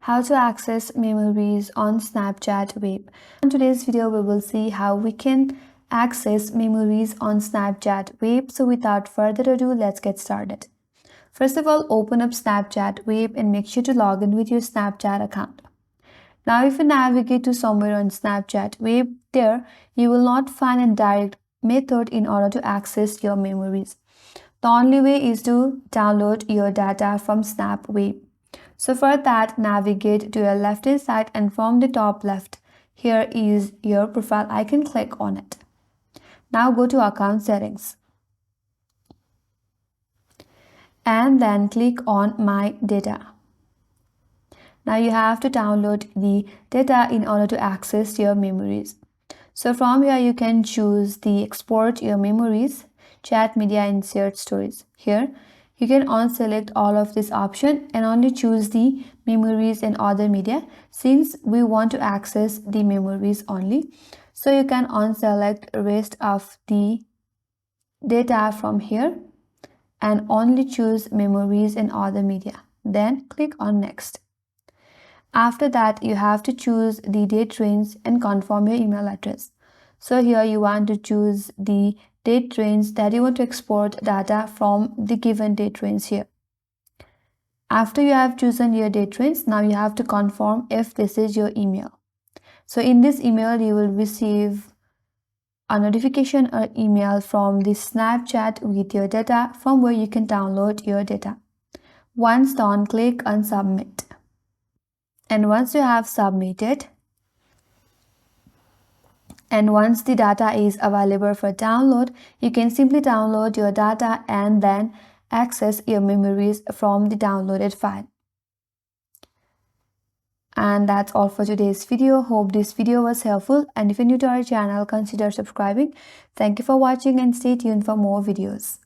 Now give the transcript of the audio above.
How to access memories on Snapchat Web. In today's video, we will see how we can access memories on Snapchat Web. So without further ado, let's get started. First of all, open up Snapchat Web and make sure to log in with your Snapchat account. Now, if you navigate to somewhere on Snapchat Web, there you will not find a direct method in order to access your memories. The only way is to download your data from Snap Web. So for that, navigate to your left hand side and from the top left, here is your profile icon, click on it. Now go to account settings and then click on my data. Now you have to download the data in order to access your memories. So from here you can choose the export your memories, chat media and shared stories. Here you can unselect all of this option and only choose the memories and other media since we want to access the memories only. So you can unselect rest of the data from here and only choose memories and other media. Then click on next. After that, you have to choose the date range and confirm your email address. So here you want to choose the date range that you want to export data from the given date range here. After you have chosen your date range, now you have to confirm if this is your email. So in this email, you will receive a notification or email from the Snapchat with your data from where you can download your data. Once done, click on submit. And once you have submitted, and once the data is available for download, you can simply download your data and then access your memories from the downloaded file. And that's all for today's video. Hope this video was helpful, and if you're new to our channel, consider subscribing. Thank you for watching and stay tuned for more videos.